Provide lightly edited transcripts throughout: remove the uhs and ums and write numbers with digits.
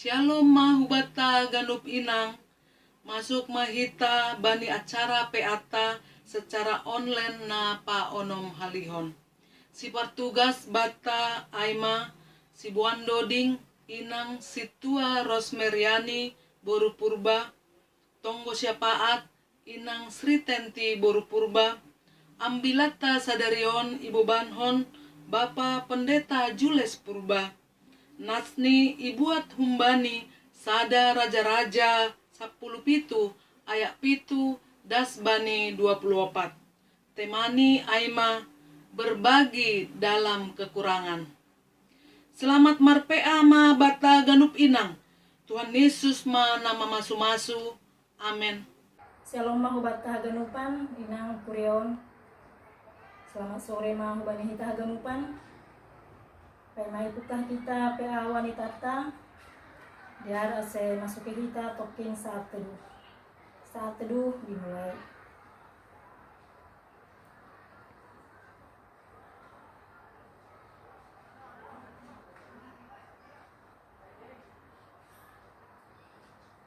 Shalom mahubata ganup inang. Masuk mahita bani acara peata secara online na paonom halihon. Si partugas bata Aima, si Buando Ding, inang si Tua Rosmeriani Boru Purba, tonggo syapaat inang Sri Tenti Boru Purba, ambilata sadarion Ibu Banhon, Bapa Pendeta Jules Purba, Nasni Ibuat Humbani, Sada Raja-Raja 10 pitu, ayak pitu, dasbani 24. Temani Aima, berbagi dalam kekurangan. Selamat marpea ma bata ganup inang. Tuhan Yesus ma nama masu-masu. Amin. Shalom mahubata haganupan, inang kurion. Selamat sore mahubani hita haganupan. Pemai putah kita pea wanita ta. Diar ase masuk ke hita toking saat teduh. Saat teduh dimulai.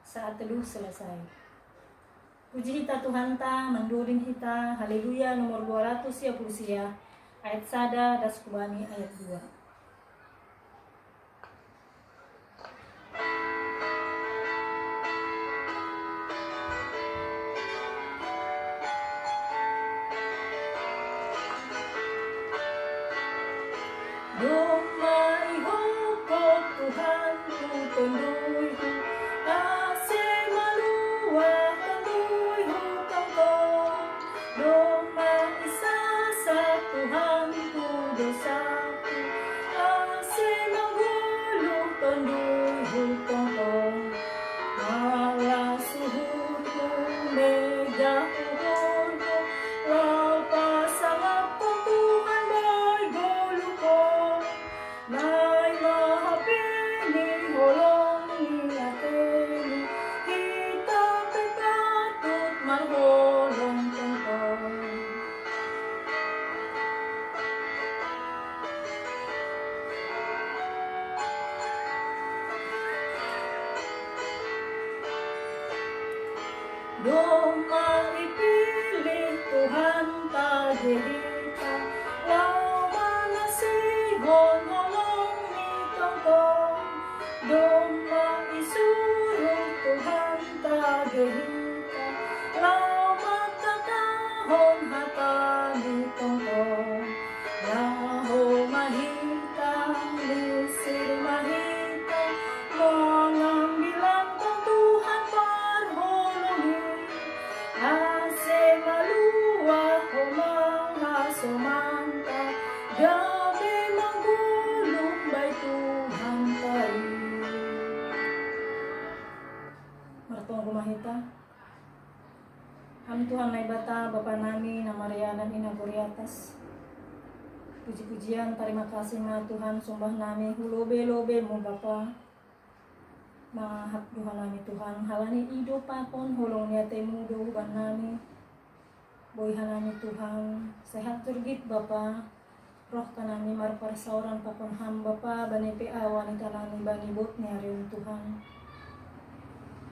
Saat teduh selesai. Puji hita Tuhan ta, menduring hita, haleluya nomor 200 ya pusia. Ayat sada das kubani ayat 2. Domai hokok Tuhan ku tundui hu ase malua tundui hu tongkong domai isasa Tuhan ku dosaku ase manggulu tundui hu tongkong malah suhurku mega uhurku lau pasangat Tuhan baik goluko Nai mahapini holong ni ateni kita pekatut marholong tongkong Doma ipilih Tuhan tajehita lau manasihon holong ni tongkong Doma isuruh Tuhan tajehita lau matatahon hata ni tongkong Laho mahita lisir mahita mengambilan tong Tuhan parholongi ase malua homang hasomanta gabe manggulung bay Tuhan tai martong rumahita Ham Tuhan nai bata Bapa nami na Maria dan Ina Goriatas. Puji-pujian terima kasih ma Tuhan sumbah nami hulobe-lobe mo Bapa. Mahap Tuhan nami Tuhan halani hidup apon holong niate mudo ban nami. Boy hanami Tuhan sehat turgit Bapa. Roh kanami marpar sauran papon ham Bapa bani pea wanita nami bani bot nyariun Tuhan.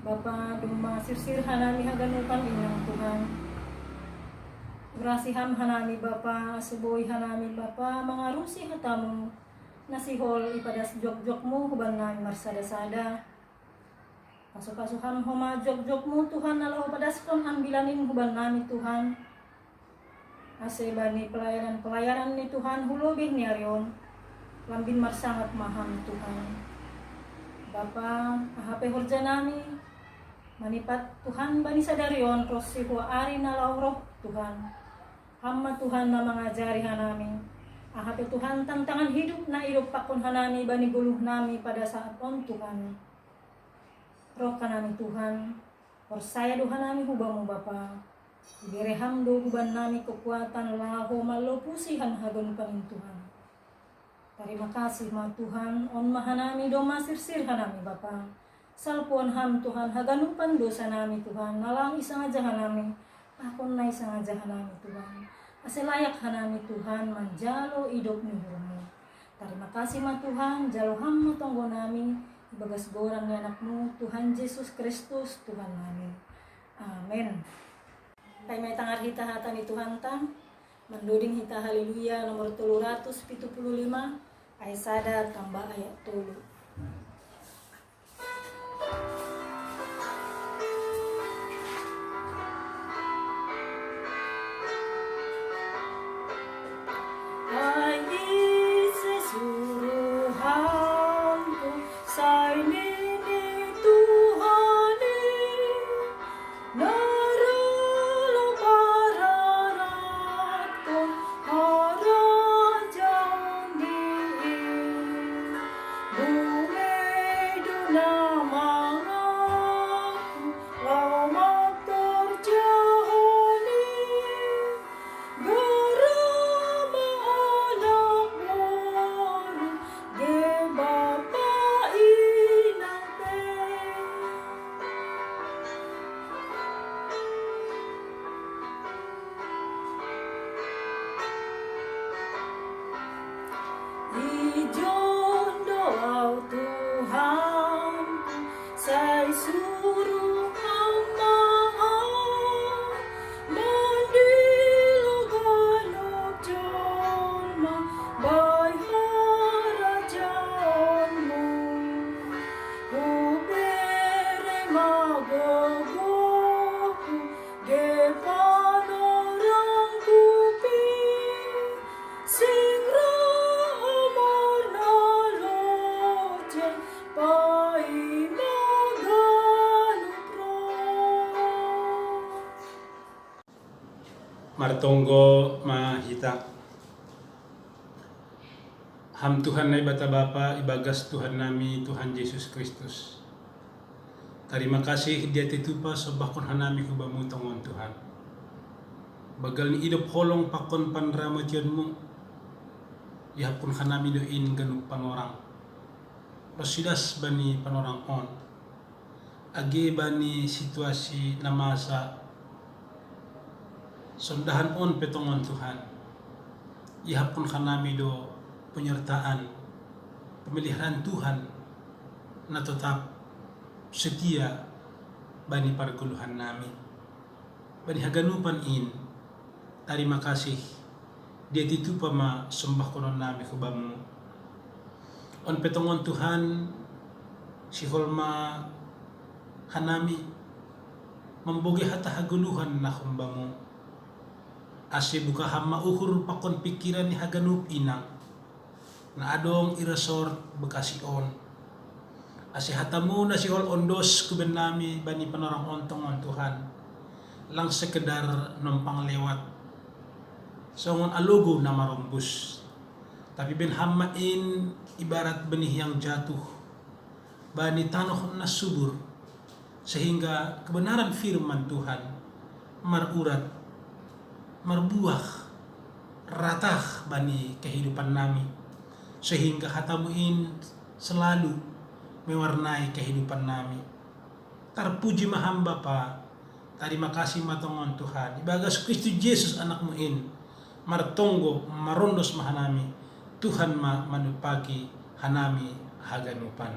Bapa duma sir-sir hanami haganupan inang Tuhan. Grasiham hanami Bapa, suboy hanami Bapa, mangarusi hatamu nasihol ipadas jok-jokmu huban nami marsada-sada. Pasuk-pasukan homa jok-jokmu Tuhan nalau padaskon ambilanin huban nami Tuhan. Ase bani pelayaran ni Tuhan hulubih niarion. Lambin marsangat maham Tuhan. Bapa, ahape horja nami. Manipat Tuhan bani sadarion rosi hua ari nalau roh Tuhan. Hamba Tuhan na mengajari hanami. Ahape Tuhan tantangan hidup na irup pakon hanami bani guluh nami pada saat on Tuhan. Roh kanami Tuhan. Persaya Tuhan nami hubamu Bapa. Ibere hamdo huban nami kekuatan laho malopusihan hagon panin Tuhan. Terima kasih ma Tuhan on mahanami do masir-sir hanami Bapa. Salpuan ham Tuhan haganupan dosa nami Tuhan nalang isang aja hanami akon na isang aja hanami Tuhan ase layak hanami Tuhan manjalo idop ni hurmu. Terima kasih ma Tuhan jalo ham tonggo nami Bagas gorang ni anakmu, Tuhan Yesus Kristus, Tuhan kami. Amin. Kay may tangar hita hata ni Tuhan tang, manduding hita haleluya nomor 375, ay sada tambah ayat 3. Ay isuruhanku say nini Tuhani naralo pararat ko harajan diin bumedo na mangaku lau magtorjahani garama anak moru de bapa inang te. Ijon doa Tuhan say suruh amaan mandiluganok jolma bay harajanmu ubere magogoku ge panorang kupi singra amor na loje pai maganupro. Martonggo mahita. Ham Tuhan na ibata Bapa, ibagas Tuhan nami, Tuhan Yesus Kristus. Terima kasih dia titupa sa bakon hanami ko bamutongon Tuhan. Bagal ni idop holong pakon panramat yun mo, ihapon hanami doin ganug panorang. Rosidas ba ni panorang on? Agi ba ni situasi na masa sondahan on petongon Tuhan. Ihapon hanami do penyertaan pemilihan Tuhan na tetap setia bani parguluhan nami. Bani haganupan in, terima kasih dia titu pa ma sembah konon nami kubamu. On petongon Tuhan si holma hanami membogi hata haguluhan na kumbamu. Ase buka hama uhur pakon pikiran ni haganup inang na adong iresort bekasi on. Ase hatamu na si hol ondos kuben nami bani panorang ontongon Tuhan. Lang sekedar numpang lewat. Songon alugo na marumbus. Tapi ben hamain ibarat benih yang jatuh. Bani tanah na subur. Sehingga kebenaran firman Tuhan marurat, marbuah, ratah bani kehidupan nami. Sehingga hatamuin selalu mewarnai kehidupan nami. Terpuji mahamba pa, terima kasih matongon Tuhan. Ibagas Kristus Yesus anakmu in, martonggo marondos mahanami, Tuhan manupaki hanami haganupan.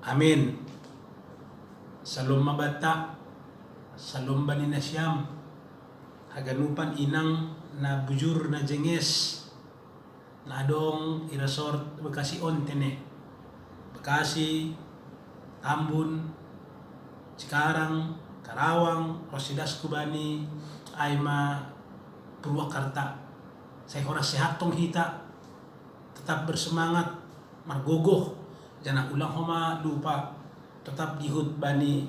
Amin. Salom mabata, salom bani nasyam, haganupan inang na bujur na jenges, na adong irasort Bekasi ontene, Bekasi, Tambun, Cikarang, Karawang, Rosidas Kubani, Aima, Purwakarta. Saya oras sehat tong hita, tetap bersemangat, margogoh, jangan ulang homa lupa, tetap dihut bani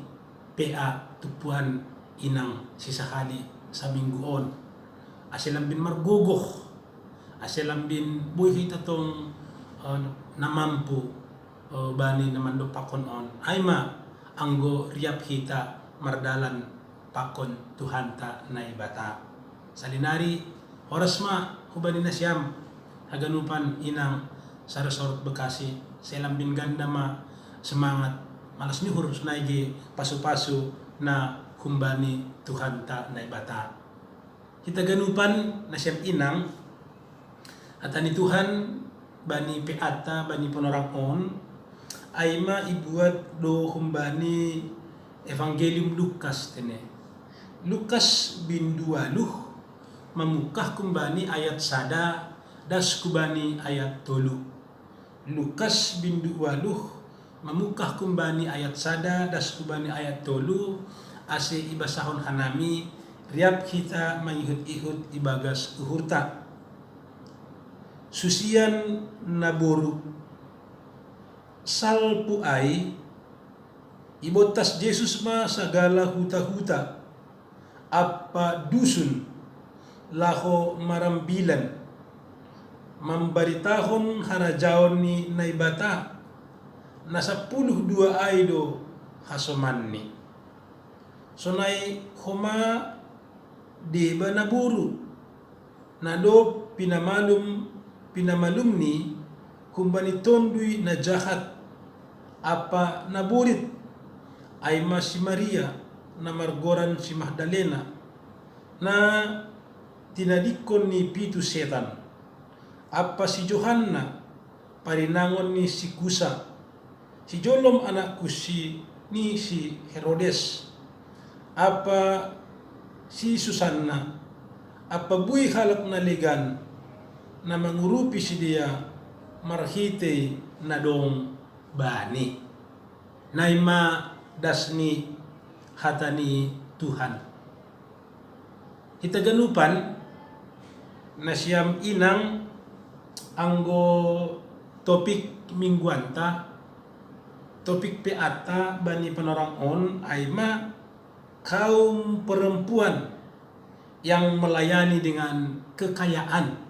PA tupuan inang sisakali sa mingguon. Asilambin margogoh, asilambin buhay hita tong namampu bani naman do pakon on. Aima anggo riap hita mardalan pakon Tuhan ta na ibata. Salinari oras ma hubani na siyam haganupan inang sa resort Bekasi. Selambin ganda ma semangat malas ni hurus naigi pasu-pasu na humbani Tuhan ta na ibata. Kita ganupan na siyam inang at ni Tuhan bani peata bani ponorang on aima ibuat do humbani Evangelium Lukas tene. Lukas bin 20 memukah kumbani ayat sada das kubani ayat tolu. Lukas bin 20 memukah kumbani ayat sada das kubani ayat tolu ase ibasahon hanami riap kita mengihut-ihut ibagas uhurta. Susian naboru salpu ai ibotas Yesus ma sagala huta-huta apa dusun laho marambilan membaritahon harajaon ni naibata na 12 aido hasomanni sonai homa di banaburu nado pinamalum ni kumbani tondui na jahat apa naburit ay si Maria na margoran si Magdalena na tinadikon ni pitu setan apa si Johanna parinangon ni si Kusa si Jolom anakku si Herodes apa si Susanna apa bui halak na legan na mangurupi si dia marhite na dong bani naima dasni hatani Tuhan. Kita ganupan na siyam inang anggo topik mingguanta topik peata bani penorang on aima kaum perempuan yang melayani dengan kekayaan.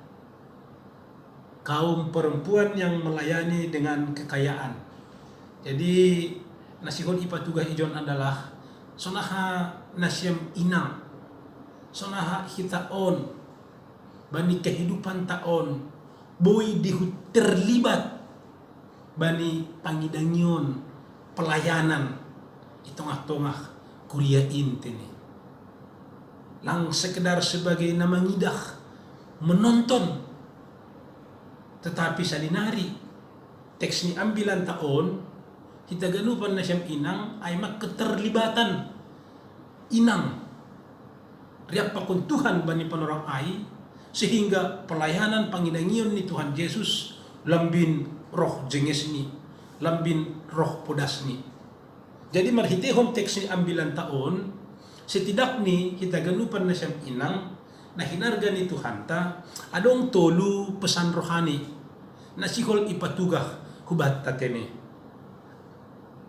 Kaum perempuan yang melayani dengan kekayaan. Jadi nasihon ipatugah ijon adalah sonaha nasyam inang, sonaha hitaon, bani kehidupan taon, boy dihut terlibat bani pangidangion pelayanan di tengah-tengah kuliah intini. Lang sekedar sebagai nama ngidah menonton, tetapi salinari teks ni ambilan taon kita ganupan na siyam inang ay keterlibatan inang riap pakuntuhan bani panorang ay sehingga pelayanan panginangion ni Tuhan Yesus lambin roh jenges ni lambin roh podas ni. Jadi marhitehon teks ni ambilan taon setidak ni kita ganupan na siyam inang na hinarga ni Tuhan ta adong tolu pesan rohani na sihol ipatugah hubat tatene.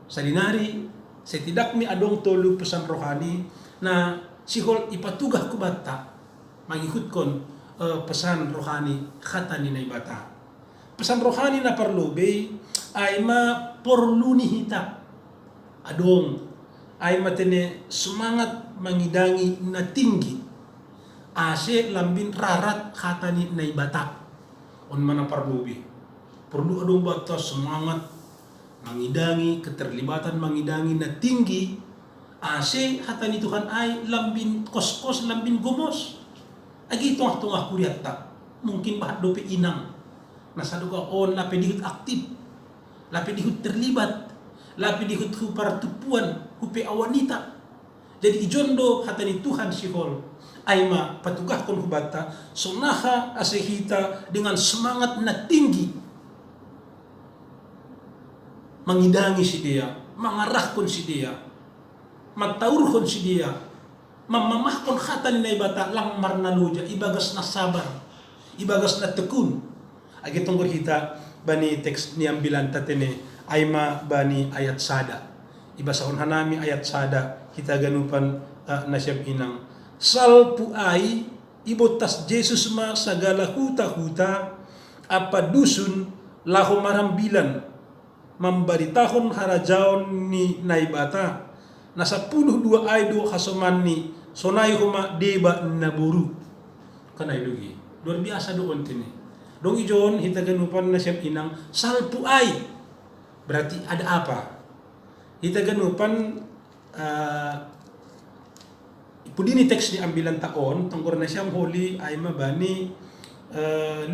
Salinari setidak ni adong tolu pesan rohani na sihol ipatugah kubata mangikutkon pesan rohani kata ni naibata. Pesan rohani na parlobe ay ma porluni hita adong ay matene semangat mangidangi na tinggi ase lambin rarat kata ni naibata on mana parlobe perlu adong batas semangat mangidangi keterlibatan mangidangi na tinggi ase hata ni Tuhan ay lambin kos-kos lambin gomos agi tungah-tungah kuriat tak mungkin bahat dope inang nasa duga on lape dihut aktif lape dihut terlibat lape dihut hupar tupuan hupe awanita jadi ijondo hata ni Tuhan sihol ay ma patugah kon hubata sonaha ase hita dengan semangat na tinggi mangidangi si dia, mangarahkon si dia, mataurhon si dia, mamamahkon hata ni naibata lang marnaluja, ibagas na sabar, ibagas na tekun. Agitong kita bani teks ni ambilan tatene ayma bani ayat sada. Ibasahon hanami ayat sada kita ganupan na siyam inang. Salpu ay ibotas Jesus ma sagala huta-huta apa dusun laho marambilan membaritahon harajaon ni naibata na 12 aido hasoman ni sonay huma deba naburu kanay lugi luar biasa doon tini dong ijon hita ganupan na siyam inang salpu ay berarti ada apa hita ganupan ipudini teks di ambilan taon tunggur na siyam holi ay mabani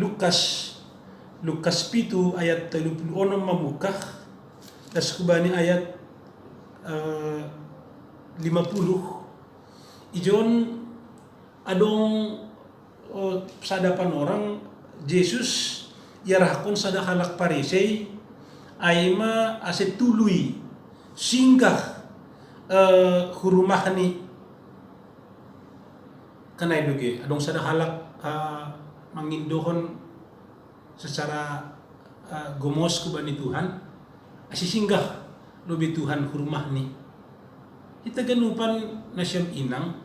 Lukas 7 ayat 36 mamukah tas kubani ayat 50 ijon adong sadapan orang Jesus yarahkon sada halak Parisei aima ase tului singgah hurumahni kanay dugi adong sada halak mangindohon secara gomos ku bani Tuhan asi singgah lobi Tuhan hurumahni ita ganupan na siyam inang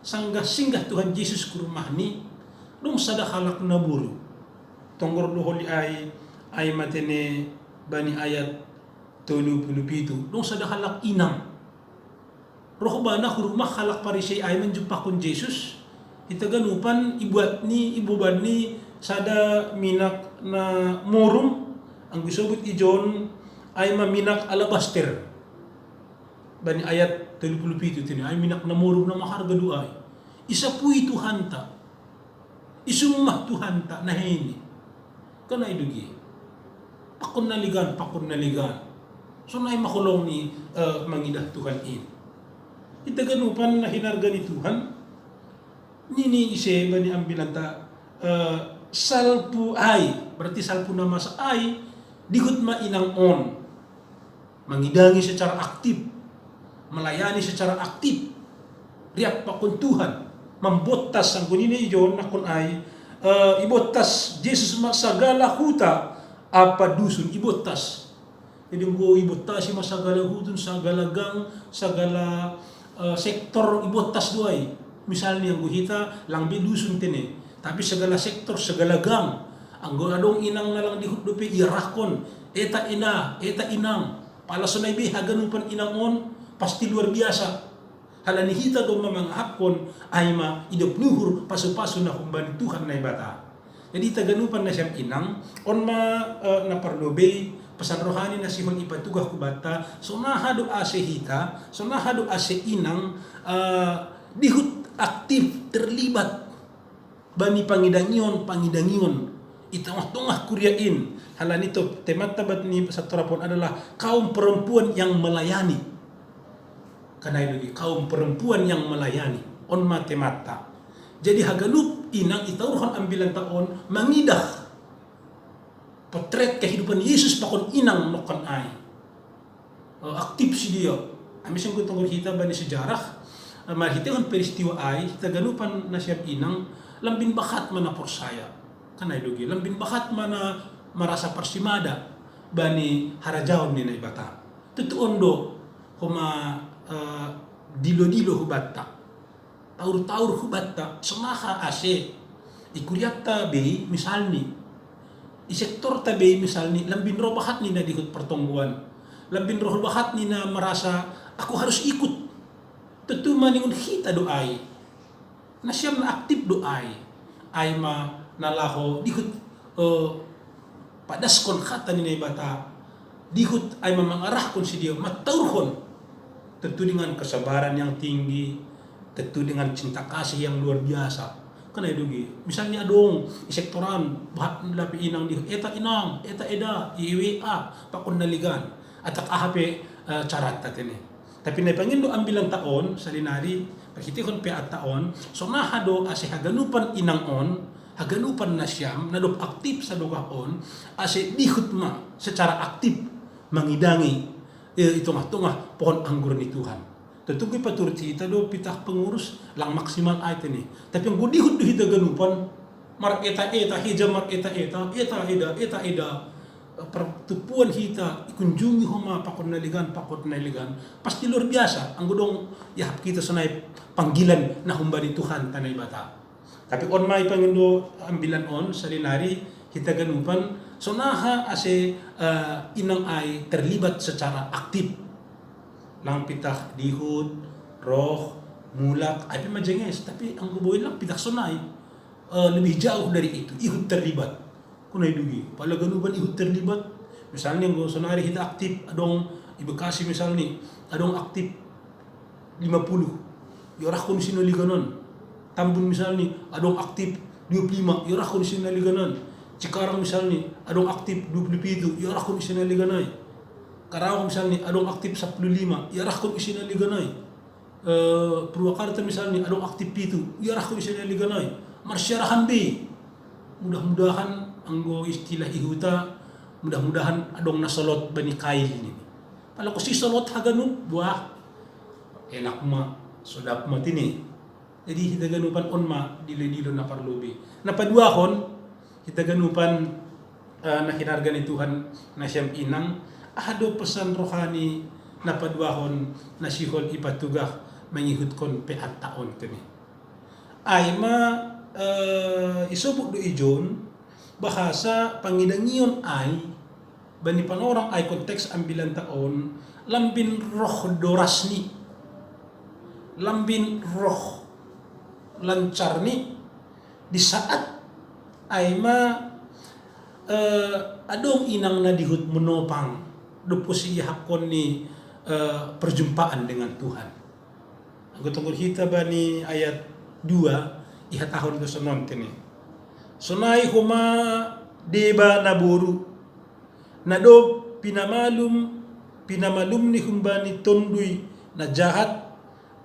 sanggah singgah Tuhan Yesus ku rumahni dong sada halak naburu tonggor doholi ay matene bani ayat 37 dong sada halak inang roh bana hurumah halak Parisei ay menjumpa kun Jesus ita ganupan ibuat ni ibuban ni sada minak na morum ang gisobut ijon ay maminak alabaster bani ayat 37 tini ay minak na morum na maharga duay isa pui Tuhan ta isumah Tuhan ta nahini kanay dugi pakon naligan so na ay makulong ni mangidah Tuhan in ita ganupan na hinarga ni Tuhan nini ise bani ambilanta salpu ay berarti salpu nama sa ay digut mainang on mangidangi secara aktif melayani secara aktif riap pakun Tuhan membotas ang kunini ijon nakon ay ibotas Jesus masagala huta apa dusun ibotas jadi go ibotas si masagala hutun sagala gang sagala sektor ibotas duay misalnya ang guhita lang bidusun tene tapi segala sektor segala gang ang adong inang na lang dihuddupi irakon eta inang palasunay bi haganupan inang on pasti luar biasa halani hita do mamang hakon ay ma idop luhur pasu-pasu na kumbani Tuhan na ibata jadi taganupan na siyang inang on ma naparlobe pesan rohani na sihon ipatugah kubata so nahado ase hita so nahado ase inang dihut aktif terlibat bani pangidangion itengah-tengah kuryain halan itu temat tabat ni saturapon adalah kaum perempuan yang melayani karena itu kaum perempuan yang melayani on matemata jadi hagalup inang itauruhan ambilan taon mangidah potret kehidupan Yesus pakon inang nokan ay aktif si dia amisang kutunggur kita bani sejarah mahitiwan peristiwa ay taganupan na siyang inang lambin bakat mana porsaya kanay dugi lambin bakat mana marasa parsimada bani harajaon ni naibata tutuon do kuma dilo-dilo hubatta taur-taur hubatta semaha ase ikuriat tabi misalni isektor tabi misalni lambin roh bakat ni na dikut pertongguan lambin roh bakat ni na marasa aku harus ikut tentu maningun hita doai na siyam na aktif doai ay ma nalaho dihut padaskon kata ni naibata dihut ay mamangarahkon si dia mataurhon tentu dengan kesabaran yang tinggi tentu dengan cinta kasih yang luar biasa kanay dugi misalnya adong isektoran bahat lapi inang dihut eta inang eta eda iwa pakon naligan atak ahape carat tatene tapi naipangin do ambilang taon sa linari paghitikon pe at taon so nahado ase haganupan inang on haganupan na siyam nadop aktif sa lugaon ase dihut ma secara aktif mangidangi itong-tungah pohon anggur ni Tuhan tentu ko'y paturti ita do pitah pengurus lang maksimal ay tani tapi ang gudihut do hita ganupan mar eta hija mar eta eda pertupuan hita ikunjungi homa pakot naligan pasti luar biasa ang gudong yahap kita sanay panggilan na humbari Tuhan tanay bata tapi on may pangindo ambilan on sa linari kita ganupan so naha ase inang ay terlibat secara aktif lang pitah dihut roh mulak ay majenges tapi ang guboy lang pitah sunay lebih jauh dari itu ihut terlibat kunay dugi pala ganuban ihut terlibat misalnya ngo sonari hita aktif adong ibekasi misalnya adong aktif 50 yorah kun sinuli ganon Tambun misalnya adong aktif 25 yorah kun sinuli ganon Cikarang misalnya adong aktif 27 yorah kun sinuli ganay Karawang misalnya adong aktif 15, yarah kon isina liganay. Purwakarta misalnya adong aktif itu, yarah kon isina liganay. Marsyarahan B. Mudah-mudahan anggo istilah ihuta, mudah-mudahan adong nasolot bani kail ini. Kalau ko si solot haganup buah enak ma sodap matini. Jadi kita ganupan on ma dilo-dilo na parlubi. Napaduahon kita ganupan na kinarga ni Tuhan na siyang inang ahado pesan rohani napaduahon na sihol ipatugah mangihut kon pe at taon kami. Ay isubok do ijon bahasa pangidangion ay bani panorang ay konteks ambilan taon lambin roh dorasni lambin roh lancar ni di saat ay adong inang na dihut menopang dupo siya hakon ni perjumpaan dengan Tuhan. Ang tungkol kita bani ayat 2 iha tahun ko sonon tini. Sunay huma deba naburu nado pinamalum ni humbani tonduy na jahat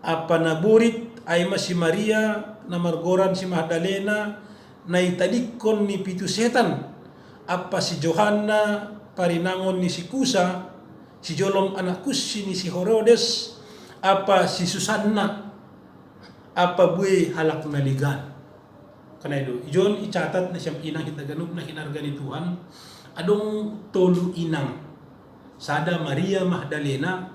apa naburit ay si Maria na margoran si Magdalena na itadikon ni pitu setan apa si Johanna parinangon ni si Kusa si Jolom anak Kusi ni si Herodes apa si Susanna apa buhay halak naligan. Karena itu, ijon icatat na siyang inang kita ganup na hinarga ni Tuhan, adong tolu inang. Sada Maria Magdalena,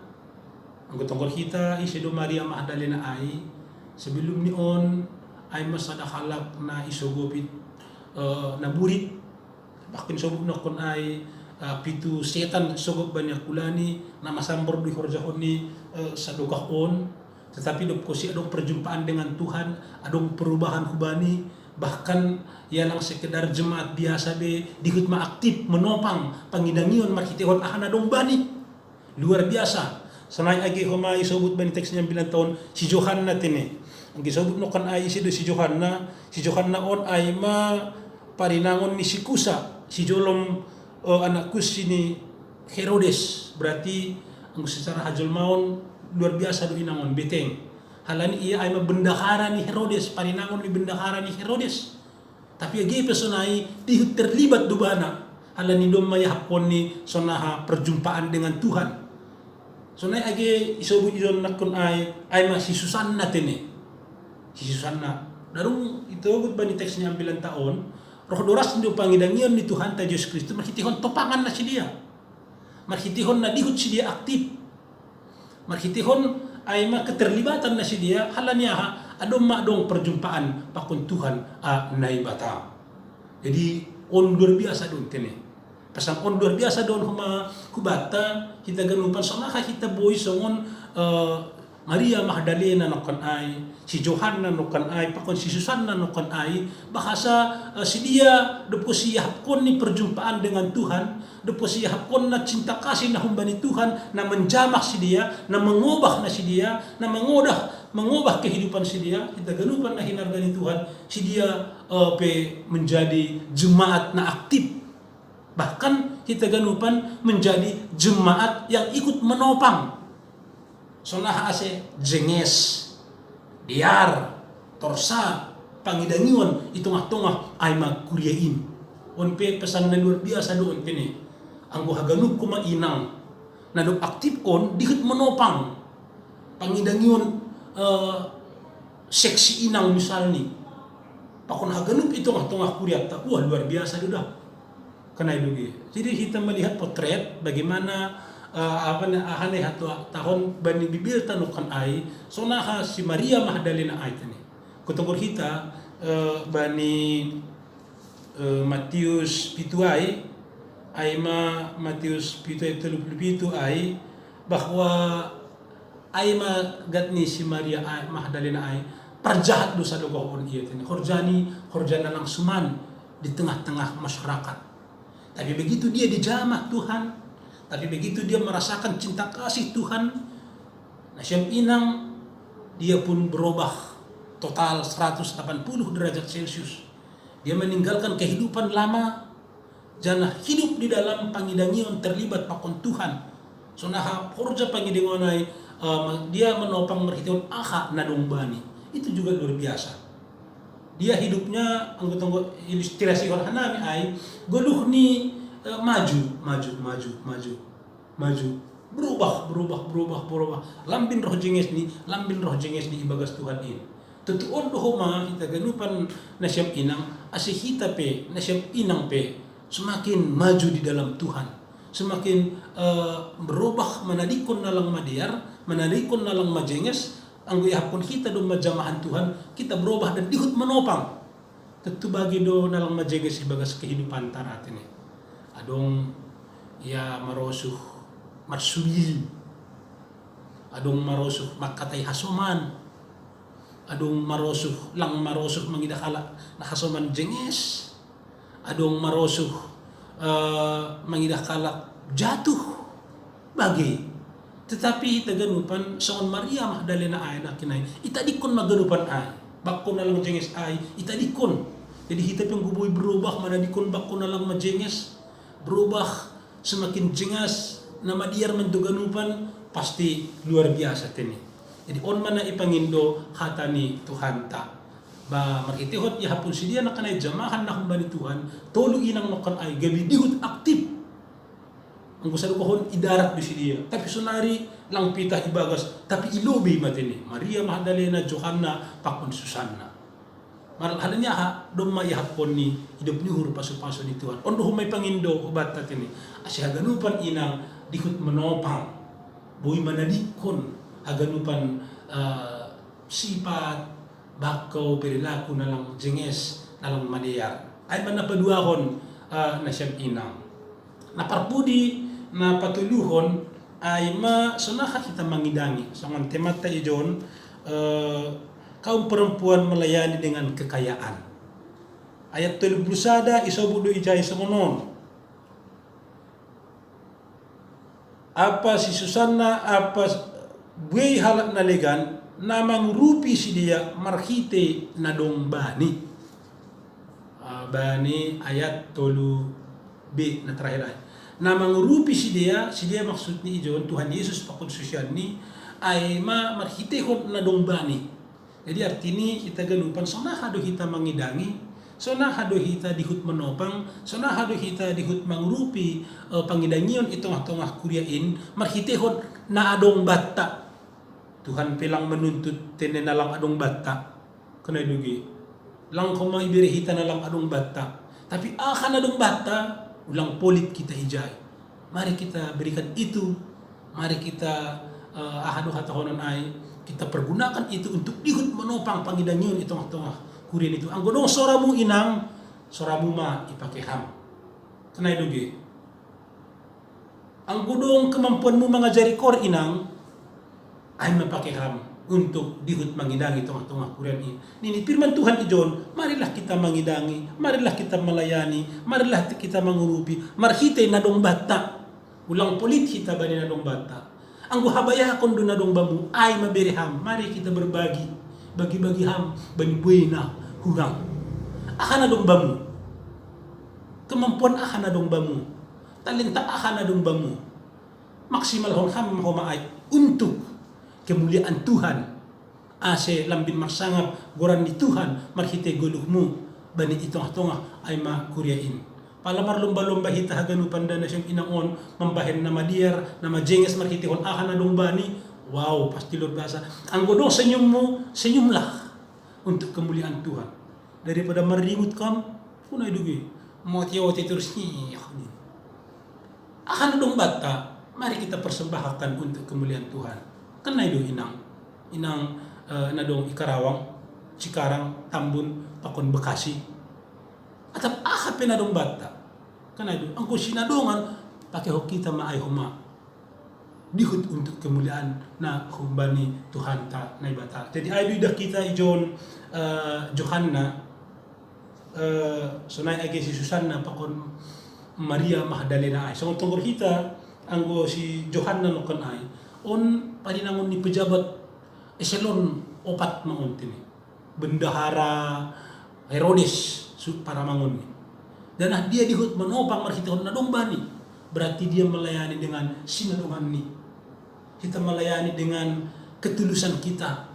ang gutongkol kita, isido Maria Magdalena ay, sebelum ni on, ay masada halak na isogopit, naburit, bakin sobog na kon ay, pitu setan sogop banyak kulani, na masambor di horjahon ni sa dugahon, tetapi dop ko si adong perjumpaan dengan Tuhan, adong perubahan hubani, bahkan ya lang sekedar jemaat biasa be dikut aktif menopang pangidangion marhitihon ahana dong bani luar biasa sanay agi humay sobut bani teksnya bilang tahun si Johanna tini ang gisobut no kan ay si Johanna on ay parinangon ni si Kusa si Jolom anak Kusi ni Herodes berarti ang secara hajol maon luar biasa do inangon beteng. Halani iya ay mabendahara ni Herodes, parinangon ni bendahara ni Herodes. Tapi agi personai di terlibat dubana. Halani dom mayahapon ni sonaha perjumpaan dengan Tuhan. Sonai agi isobut idon nakon ay si Susanna tene. Si Susanna. Darung itu bani teksnya ambilan taon, roh doras ni pangidangian ni Tuhan ta Yesus Kristus marhitihon topangan na si dia. Marhitihon na dihut si dia aktif. Marhitihon ay keterlibatan na si dia halanya adong madong perjumpaan pakon Tuhan naibata. Jadi on luar biasa don tene. Pasang on luar biasa don hubata kita ganupan sonaha kita boy songon Maria Magdalena nokon ay si Johanna nokon ay pakon si Susanna nokon ay bahasa si dia depo siya hapkon ni perjumpaan dengan Tuhan depo siya hapkon na cinta kasih na humbani Tuhan na menjamah si dia na mengubah na si dia na mengubah kehidupan si dia kita ganupan na hinarga ni Tuhan si dia menjadi jemaat na aktif bahkan kita ganupan menjadi jemaat yang ikut menopang sonaha ase jenges diar torsa pangidangion itong-tongah ay magkuryain onpe pesan na luar biasa doon kini ang haganup ko mainang na do aktif on dihut menopang pangidangion seksi inang misalni pakon haganup itong-tongah kuryat wah luar biasa do dah kanay dugi. Jadi kita melihat potret bagaimana ahane hato tahun bani bibir tanukan ay sonaha si Maria Magdalena ay tani kutungkol kita bani Matius pitu ay Matius pitu ay 37 ay bahwa ay magat ni si Maria Magdalena ay perjahat dosa dogohon iya tani horjana lang suman di tengah-tengah masyarakat tapi begitu dia dijamah Tuhan. Tapi begitu dia merasakan cinta kasih Tuhan, nah siyang inang dia pun berubah total 180 derajat Celcius. Dia meninggalkan kehidupan lama, jana hidup di dalam pangidangion terlibat pakon Tuhan. So porja pangidingon ay dia menopang merhitihon aha na bani. Itu juga luar biasa. Dia hidupnya anggot-anggot ilustrasi orang hanami ay goluh ni maju, berubah. Lambin roh jenges ni ibagas Tuhan ini. Tutuon dohoma kita ganupan na siyam inang asihita pe na siyam inang pe semakin maju di dalam Tuhan, semakin berubah manadikon na lang madiar, manadikon na lang majenges. Ang guyahapon kita do majamahan Tuhan, kita berubah dan dihut menopang. Tentu bagi do nalang majenges ibagas kehidupan tarat ini. Adong ya marosuh marsuil, adong marosuh makatay hasoman, adong marosuh mangidakala na hasoman jenges, adong marosuh mangidakala jatuh bagi. Tetapi taganupan sa Maria Magdalena ay na kinay itadikon maganupan ay bakko na lang jenges ay itadikon. Jadi hitap yung guboy berubah manadikon bakko na lang majenges berubah semakin jengas na madiar menduganupan pasti luar biasa tini. Jadi on mana ipangindo hata ni Tuhan ta ba marhitihot ya hapon si dia na kanay jamahan na kumbani Tuhan tolo inang nokan ay gabi dihut aktif. Ang gusto ko idarat di siya. Tapi sunari lang pita ibagas. Tapi ilobi matini. Maria Magdalena, Johanna, pakon Susanna. Maral niya ha, doon maihapon ni hidup ni huro paso-paso ni Tuhan. Ondo humay pangindo, ubat tatini. Asi haganupan inang dikot menopang. Buhay manadikon. Haganupan sipat, bakaw, perilaku na lang jenges, na lang madiyar. Ay man napaduahon na siyang inang. Naparpudi na patuluhon ay sunaha kita mangidangi. So ang temat tayo dyan, kaum perempuan melayani dengan kekayaan. Ayat 12 isobudo ijay sa monon. Apa si Susanna, apa buhay halak naligan, namang rupi si dia marhite na dong bani. Bani ayat 3b na terakhir ay. Na mangurupi si dia maksud ni ijon Tuhan Yesus pakonsosyan ni ay marhitehon na dongbani. Jadi artini kita ganupan sonahado kita mangidangi, sonahado kita dihut menopang, sonahado kita dihut mangurupi pangidangion itong-tongah kuryain marhitehon na adong bata. Tuhan pilang menuntut tenen na lang adong bata. Kanay dugi. Lang kumay birihita na lang adong bata. Tapi akan adong bata ulang polit kita hijay. Mari kita berikan itu. Mari kita ahadu hatahonon ay kita pergunakan itu untuk dihut menopang pangidangion itong kurian itu. Ang godong soramu inang, soramu ma ipakeham. Kanay dugi. Ang godong kemampuanmu mengajari kor inang ay mapakeham untuk dihut mangidangi tongah-tongah kurian ini. Nini firman Tuhan ijon, marilah kita mangidangi, marilah kita melayani, marilah kita mengurupi, marhite nadong bata. Ulang polit kita bani nadong bata. Ang guhabaya kon do nadong bamu ay maberiham. Mari kita berbagi, bagi-bagi ham bani buena hurang. Akan nadong bamu. Kemampuan akan nadong bamu. Talenta akan nadong bamu. Maksimal hon ham mahumaay untuk kemuliaan Tuhan. Ase lambin marsangap goran ni Tuhan marhite guluhmu bani itong-tongah ay makuryain. Palamar lumba-lumba hita haganupan na siyang inaon mambahin na madiar na majenges marhitehon akan na lumbani. Wow, pasti luar biasa. Ang godong senyumlah untuk kemuliaan Tuhan. Daripada maringut kam, punay dugi. Moti-oti terus ni. Akan na dong bata, mari kita persembahkan untuk kemuliaan Tuhan. Kan na itu inang nadong Ikarawang, Cikarang, Tambun, Pakon Bekasi. Atap ahapin nadong bata. Kan na itu ang kusinadongan pakai kita maay huma. Dihut untuk kemuliaan na humbani Tuhan ta na bata. Jadi ay dah kita ijon Johanna sunay agi si Susanna pakon Maria Magdalena ay. So tungkol kita anggo si Johanna no kan ay on paninangon ni pejabat eselon 4 mangon tini. Bendahara Herodes para mangon ni. Dan dia dihut menopang marhitehon na dombani. berarti dia melayani dengan sinalungan ni. Kita melayani dengan ketulusan kita.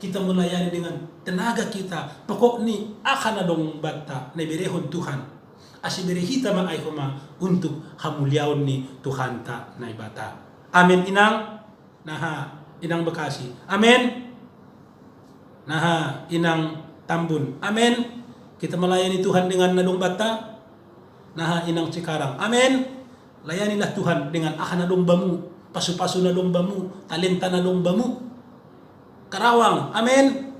Kita melayani dengan tenaga kita. Pokok ni akan adong bata na berehon Tuhan. Asibere kita maay kuma untuk hamuliaon ni Tuhan ta na bata. Amin inang. Naha inang Bekasi. Amin. Naha inang Tambun. Amin. Kita melayani Tuhan dengan nadong bata. Naha inang Cikarang. Amin. Layanilah Tuhan dengan akan nadong bamu. Pasu-pasu nadong bamu. Talenta nadong bamu. Karawang. Amin.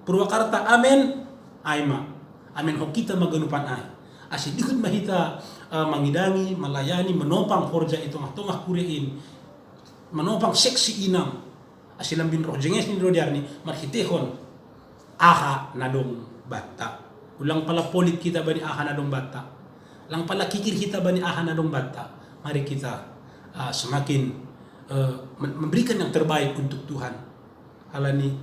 Purwakarta. Amin. Aima. Amin. Ho kita maganupan ay. Asin ikut mahita mangidangi, melayani, menopang horja itu tongah kurein. Menopang seksi inang. Asilam bin roh jenges ni rojarni marhitehon. Aha nadong bata. Ulang pala polit kita bani aha nadong bata. Lang pala kikir kita bani aha nadong bata. Mari kita semakin memberikan yang terbaik untuk Tuhan. Halani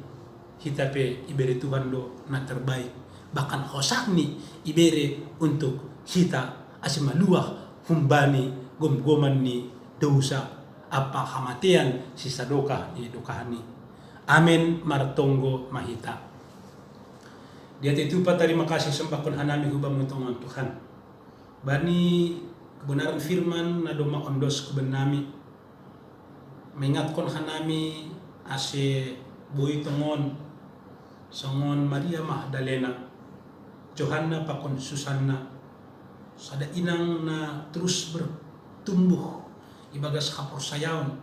kita pe ibere Tuhan do na terbaik. Bahkan hosak ni ibere untuk kita asimaluah humbani gom-goman ni dosa apa kamatian sisa doka ni dokahani. Amin martonggo mahita. Dia itu terima kasih sembahkan hanami hubang tongan Tuhan. Bani kebenaran firman nadoma ondos kebenami. Mengingatkan hanami ase boy tongon songon Maria Magdalena. Johanna pakon Susanna. Sada inang na terus bertumbuh ibagas kaporsayaon.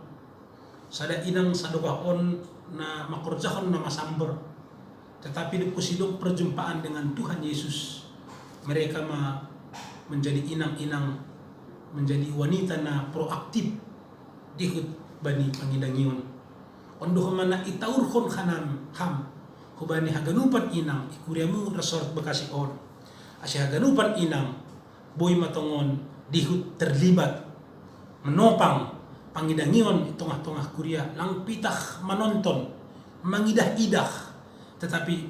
Sada inang sadogaon na makorjahon na masamber. Tetapi di pusidok perjumpaan dengan Tuhan Yesus, mereka menjadi inang-inang, menjadi wanita na proaktif dihut bani pangidangion. Ondo mana itaurhon kanam ham, hubani haganupan inang ikuriamu resort Bekasi on. Asy haganupan inang boy matongon dihut terlibat menopang pangidangion tongah-tongah kuria lang pitah menonton mangidah-idah. Tetapi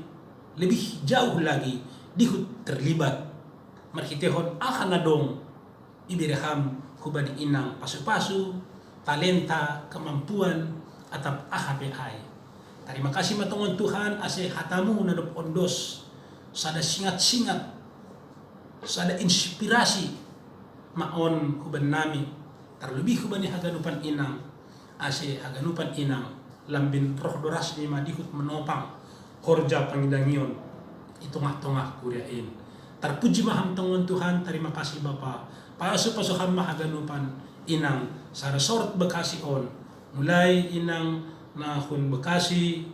lebih jauh lagi dihut terlibat marhitehon akan nadong ibiraham hubani inang pasu-pasu talenta kemampuan atap AHPI. Terima kasih matongon Tuhan ase hatamu nadop ondos sada singat-singat sada inspirasi maon huban nami terlebih hubani haganupan inang ase haganupan inang lambin roh doras ni madihut menopang horja pangidangion itongah-tongah kuriain. Terpuji maham tongon Tuhan, terima kasih Bapa. Pasu-pasu ham mahaganupan inang sa resort Bekasi on. Mulai inang nahun Bekasi,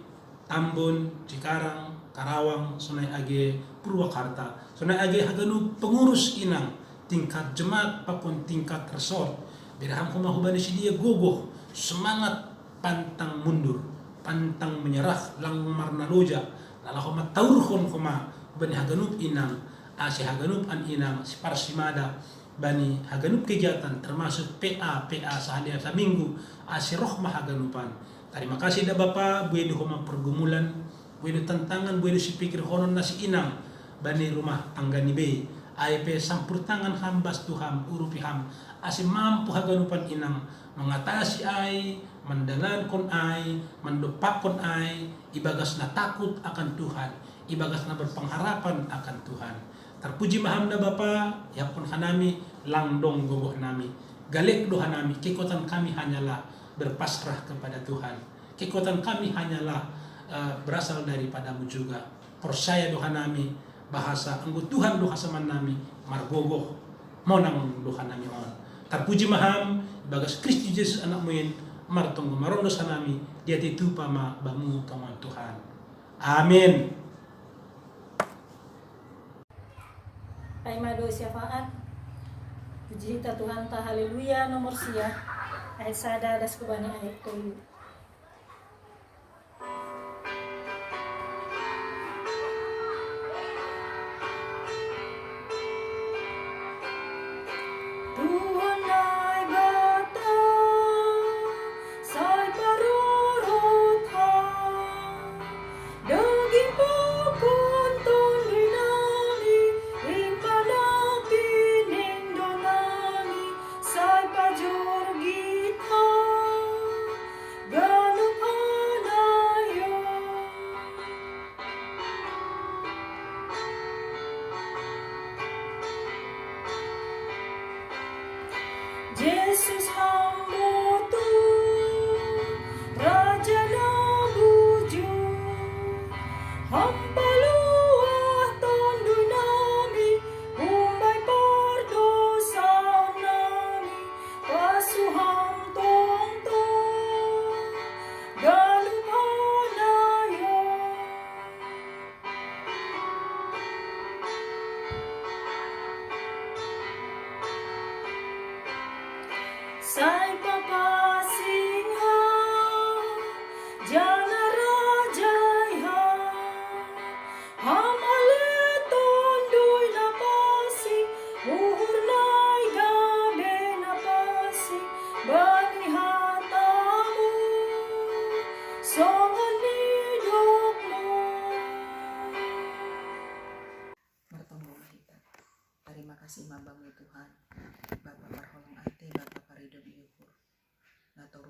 Tambun, Cikarang, Karawang, Sunai Age, Purwakarta. Sunai Age haganu pengurus inang tingkat jemaat pakon tingkat resort. Biraham humahubani si dia gogoh, semangat pantang mundur. Pantang menyerah lang marnaloja lalah koma taurhon koma bani haganup inang asi haganup an inang si parsimada bani haganup kegiatan termasuk PA sehari sa minggu asi roh mahaganupan. Terima kasih da Bapa buedo koma pergumulan buedo tantangan buedo si pikir honon nasi inang bani rumah tangga ni be AIP sampur tangan hambas Tuhan urupi ham asi mampu haganupan inang mengatasi ai mendalan kon ai, mendopak kon ai, ibagas na takut akan Tuhan, ibagas na berpengharapan akan Tuhan. Terpuji maham na Bapa, yapon hanami langdong gogoh nami. Galek doha nami, kekuatan kami hanyalah berpasrah kepada Tuhan. Kekuatan kami hanyalah berasal daripadamu juga. Percaya doha nami, bahasa anggo Tuhan doha saman nami, margogoh, monang doha nami on. Terpuji maham, ibagas Kristus Yesus anak muin, martong marondo sanami dia itu pama bamu tongon Tuhan. Amin. Aimado syafaat. Puji ta Tuhan ta haleluya nomor sia. Ai sada das kubani ai tolu. Tuhan ai bata sai parurut ha daging pukun ton rinami ring panapining donami sa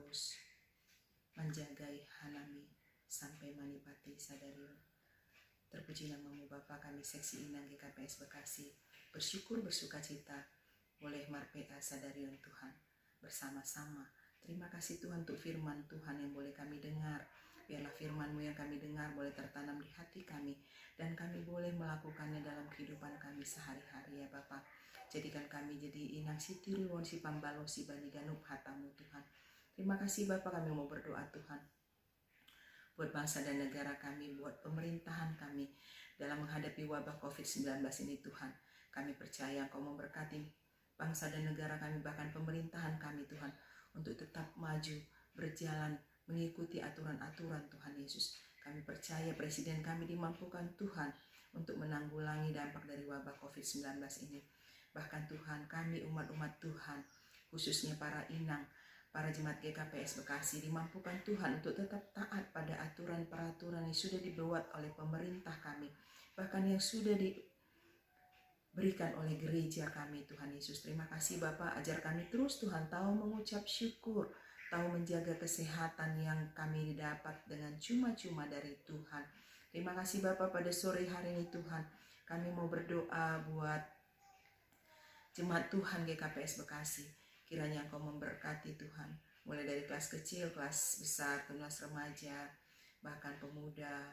Paulus menjagai hanami sampai manipati sadarion. Terpuji namamu Bapa, kami seksi Inang GKPS Bekasi bersyukur bersuka cita boleh marpea sadarion Tuhan bersama-sama. Terima kasih Tuhan untuk firman Tuhan yang boleh kami dengar. Biarlah firman-Mu yang kami dengar boleh tertanam di hati kami dan kami boleh melakukannya dalam kehidupan kami sehari-hari ya Bapa. Jadikan kami jadi inang si tiruon si pambalo si bani ganup hatamu Tuhan. Terima kasih Bapa, kami mau berdoa Tuhan buat bangsa dan negara kami, buat pemerintahan kami dalam menghadapi wabah COVID-19 ini Tuhan. Kami percaya Engkau memberkati bangsa dan negara kami, bahkan pemerintahan kami Tuhan, untuk tetap maju, berjalan, mengikuti aturan-aturan Tuhan Yesus. Kami percaya Presiden kami dimampukan Tuhan untuk menanggulangi dampak dari wabah COVID-19 ini. Bahkan Tuhan, kami umat-umat Tuhan, khususnya para inang, para jemaat GKPS Bekasi dimampukan Tuhan untuk tetap taat pada aturan-peraturan yang sudah dibuat oleh pemerintah kami, bahkan yang sudah diberikan oleh gereja kami Tuhan Yesus. Terima kasih Bapa, ajar kami terus Tuhan tahu mengucap syukur, tahu menjaga kesehatan yang kami dapat dengan cuma-cuma dari Tuhan. Terima kasih Bapa, pada sore hari ini Tuhan, kami mau berdoa buat jemaat Tuhan GKPS Bekasi. Kiranya Engkau memberkati Tuhan, mulai dari kelas kecil, kelas besar, kelas remaja, bahkan pemuda,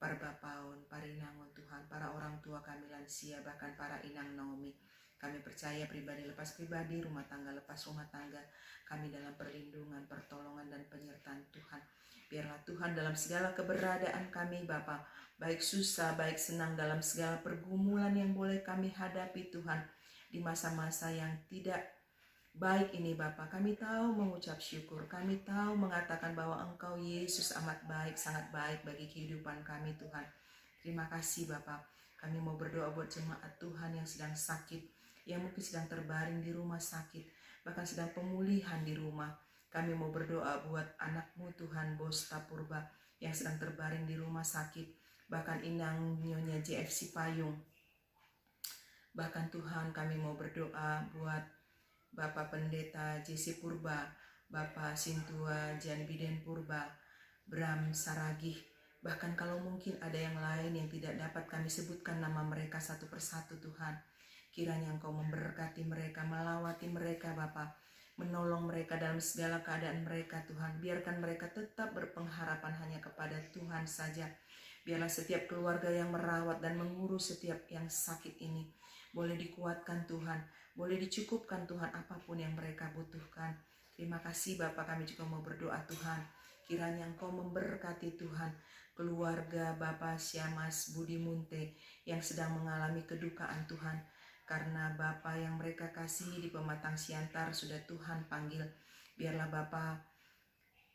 para bapaun, para inangon Tuhan, para orang tua kami lansia, bahkan para inang Naomi. Kami percaya pribadi lepas pribadi, rumah tangga lepas rumah tangga, kami dalam perlindungan, pertolongan, dan penyertaan Tuhan. Biarlah Tuhan dalam segala keberadaan kami Bapa, baik susah, baik senang, dalam segala pergumulan yang boleh kami hadapi Tuhan, di masa-masa yang tidak baik ini Bapa, kami tahu mengucap syukur, kami tahu mengatakan bahwa Engkau Yesus amat baik, sangat baik bagi kehidupan kami Tuhan. Terima kasih Bapa. Kami mau berdoa buat jemaat Tuhan yang sedang sakit, yang mungkin sedang terbaring di rumah sakit, bahkan sedang pemulihan di rumah. Kami mau berdoa buat anak-Mu Tuhan, Bosta Purba, yang sedang terbaring di rumah sakit, bahkan inang Nyonya JFC Payung. Bahkan Tuhan, kami mau berdoa buat Bapak Pendeta JC Purba, Bapak Sintua Jan Biden Purba, Bram Saragih, bahkan kalau mungkin ada yang lain yang tidak dapat kami sebutkan nama mereka satu persatu Tuhan. Kiranya Engkau memberkati mereka, melawati mereka Bapa, menolong mereka dalam segala keadaan mereka Tuhan. Biarkan mereka tetap berpengharapan hanya kepada Tuhan saja. Biarlah setiap keluarga yang merawat dan mengurus setiap yang sakit ini boleh dikuatkan Tuhan, boleh dicukupkan Tuhan apapun yang mereka butuhkan. Terima kasih Bapak, kami juga mau berdoa Tuhan. Kiranya Engkau memberkati Tuhan keluarga Bapak Syamas Budi Munte yang sedang mengalami kedukaan Tuhan. Karena Bapak yang mereka kasihi di Pematang Siantar sudah Tuhan panggil. Biarlah Bapak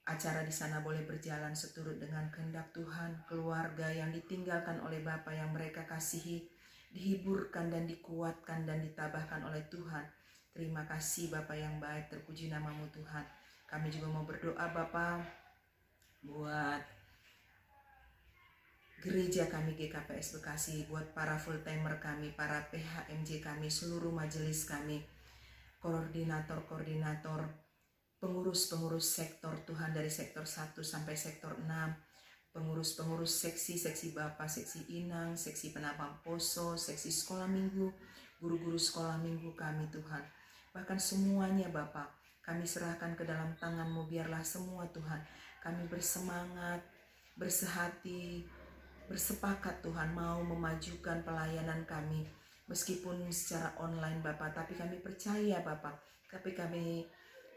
acara di sana boleh berjalan seturut dengan kehendak Tuhan. Keluarga yang ditinggalkan oleh Bapak yang mereka kasihi dihiburkan dan dikuatkan dan ditabahkan oleh Tuhan. Terima kasih Bapa yang baik, terpuji namamu Tuhan. Kami juga mau berdoa Bapa buat gereja kami GKPS Bekasi, buat para full timer kami, para PHMJ kami, seluruh majelis kami, koordinator-koordinator, pengurus-pengurus sektor Tuhan dari sektor 1 sampai sektor 6, pengurus-pengurus seksi Bapak, seksi Inang, seksi Penapam Poso, seksi sekolah minggu, guru-guru sekolah minggu kami Tuhan. Bahkan semuanya Bapak, kami serahkan ke dalam tangan-Mu. Biarlah semua Tuhan, kami bersemangat, bersehati, bersepakat Tuhan mau memajukan pelayanan kami. Meskipun secara online Bapak, tapi kami percaya Bapak, tapi kami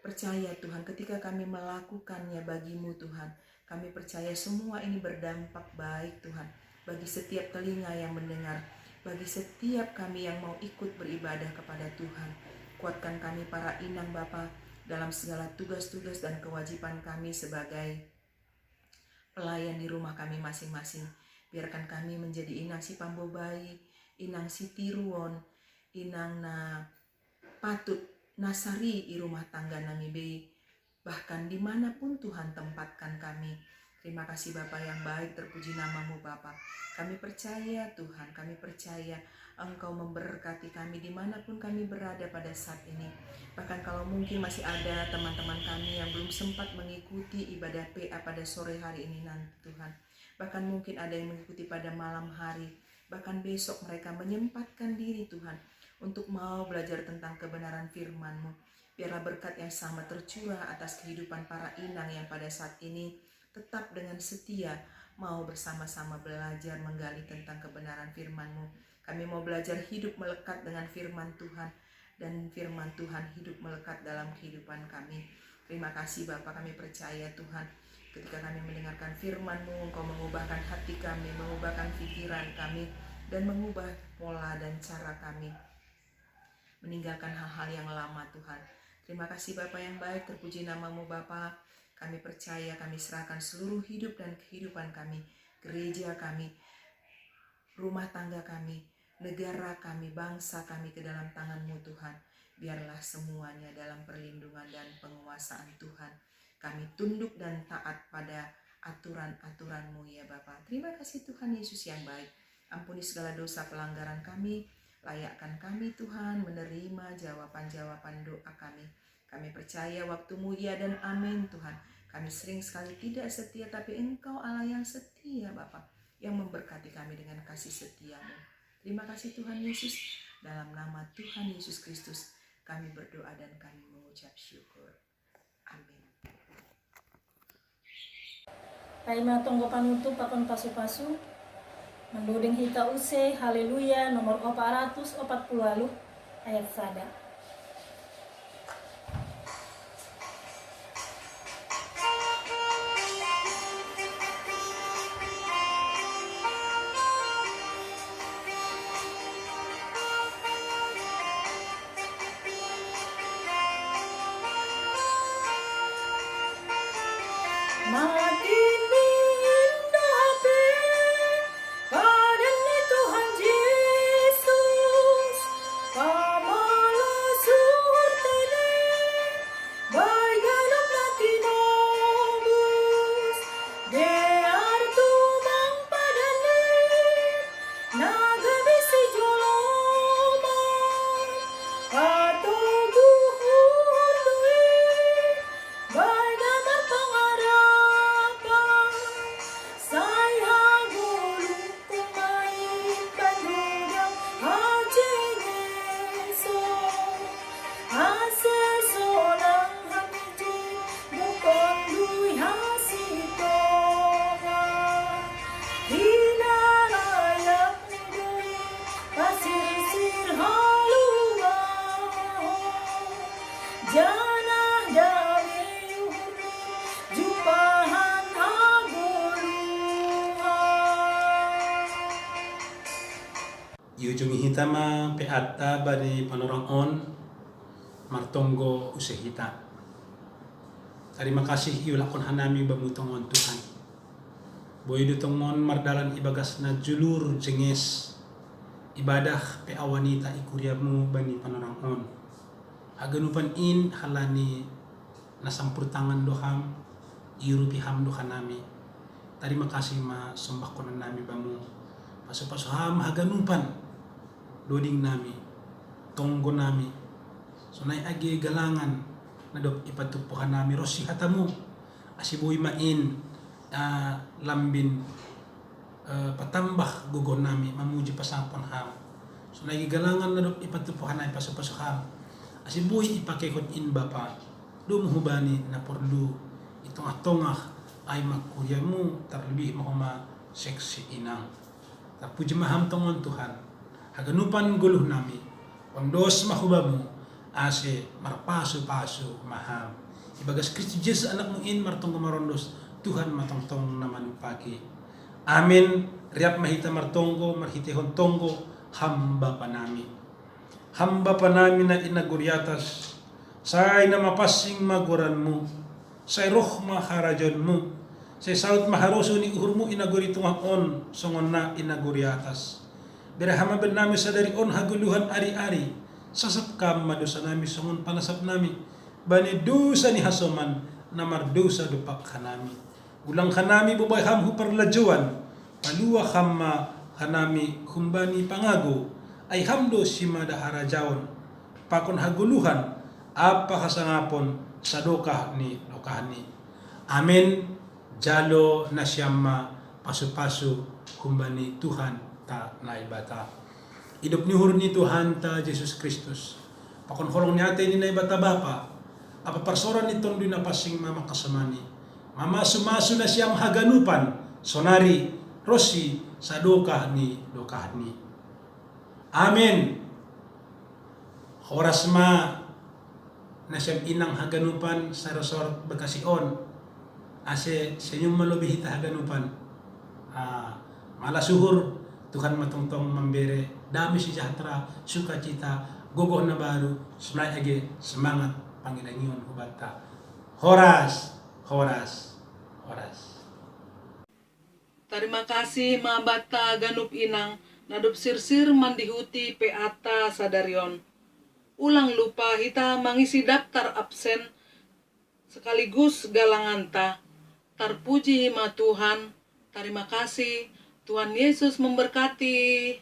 percaya Tuhan ketika kami melakukannya bagi-Mu Tuhan, kami percaya semua ini berdampak baik Tuhan bagi setiap telinga yang mendengar, bagi setiap kami yang mau ikut beribadah kepada Tuhan. Kuatkan kami para inang Bapa dalam segala tugas-tugas dan kewajiban kami sebagai pelayan di rumah kami masing-masing. Biarkan kami menjadi inang si Pambobai, inang si Tiruon, inang na patut nasari di rumah tangga nami be. Bahkan dimanapun Tuhan tempatkan kami Terima kasih Bapa yang baik, terpuji namamu Bapa. Kami percaya Tuhan, kami percaya Engkau memberkati kami dimanapun kami berada pada saat ini. Bahkan kalau mungkin masih ada teman-teman kami yang belum sempat mengikuti ibadah PA pada sore hari ini nanti Tuhan. Bahkan mungkin ada yang mengikuti pada malam hari. Bahkan besok mereka menyempatkan diri Tuhan untuk mau belajar tentang kebenaran firman-Mu. Biarlah berkat yang sama tercurah atas kehidupan para inang yang pada saat ini tetap dengan setia mau bersama-sama belajar menggali tentang kebenaran firman-Mu. Kami mau belajar hidup melekat dengan firman Tuhan, dan firman Tuhan hidup melekat dalam kehidupan kami. Terima kasih Bapa, kami percaya Tuhan, ketika kami mendengarkan firman-Mu, Engkau mengubahkan hati kami, mengubahkan pikiran kami, dan mengubah pola dan cara kami, meninggalkan hal-hal yang lama Tuhan. Terima kasih Bapa yang baik, terpuji namamu Bapa. Kami percaya, kami serahkan seluruh hidup dan kehidupan kami, gereja kami, rumah tangga kami, negara kami, bangsa kami ke dalam tangan-Mu Tuhan. Biarlah semuanya dalam perlindungan dan penguasaan Tuhan. Kami tunduk dan taat pada aturan-aturan-Mu ya Bapa. Terima kasih Tuhan Yesus yang baik. Ampuni segala dosa pelanggaran kami. Layakkan kami Tuhan menerima jawaban-jawaban doa kami. Kami percaya waktu-Mu ya dan amin Tuhan. Kami sering sekali tidak setia, tapi Engkau Allah yang setia Bapa, yang memberkati kami dengan kasih setia-Mu. Terima kasih Tuhan Yesus. Dalam nama Tuhan Yesus Kristus kami berdoa dan kami mengucap syukur. Amin. Taima tonggo panutup pakon pasu-pasu. Menduding hita use, haleluya, nomor 440 ayat sada. Ujung hitama peata bani panorang on martonggo usehita. Terima kasih iulakon hanami bamutongon Tuhan. Boy dutongon mardalan ibagas na julur jenges ibadah pe awanita ikuriamu bani panorang on. Haganupan in halani nasampur tangan doham irupi ham dohanami. Terima kasih ma sombah konan nami bamu. Paso-pasoham haganupan doding nami, tonggo nami, sunay agi galangan na dop ipatupuhan nami rosi hatamu asibuy main lambin patambah gugon nami mamuji pasapon ham sunay galangan na dop ipatupuhan nami paso-pasoham asibuy ipakekot in Bapa dumuhubani na porlu itong-atongah ay magkuyamu terlebih mahoma seksi inang terpuji maham tongon Tuhan. Haganupan guluh nami, ondos mahubamu, ase marpasu-pasu maham. Ibagas Kristus Yesus anakmu in martong marondos, Tuhan matong-tong naman pagi. Amin. Riap mahita martonggo, marhitehon tonggo, hamba panami. Hamba panami na inaguryatas, say na mapasing maguranmu, say roh maharajonmu, say saut maharoso ni uhurmu inaguritungang on, songon na inaguryatas. Berahama ben nami sadari on haguluhan ari-ari sasap kam madosa nami songon panasap nami bani dosa ni hasoman namar dosa dupak kanami Ulang kanami bubay ham huparlajuan, palua hamma kanami kumbani pangago, ay hamdo si madaharajaon, pakon haguluhan, apa kasangapon sa dokah ni lokahani. Amin, jalo na siyama pasu-pasu kumbani Tuhan ta naibata. Hidup ni hur ni Tuhan ta Jesus Kristus. Pakon holong niya ni naibata Bapa, apa parsoran itong dinapasing mama kasamani. Mama sumaso na siyang haganupan, sonari, rosi, sa dokah ni dokahni. Amen. Oras ma na siyang inang haganupan sa resort Bakasion. Ase senyum malubihita haganupan. Malasuhur, Tuhan matungtong memberi dami sejahtera, sukacita, gogoh na baru, sunay age, semangat, Panginoon hubata. Horas. Terima kasih mga bata ganup inang nadup sirsir mandihuti peata sadarion. Ulang lupa hita mangisi daftar absen sekaligus galangan ta. Terpuji ma Tuhan. Terima kasih. Tuhan Yesus memberkati.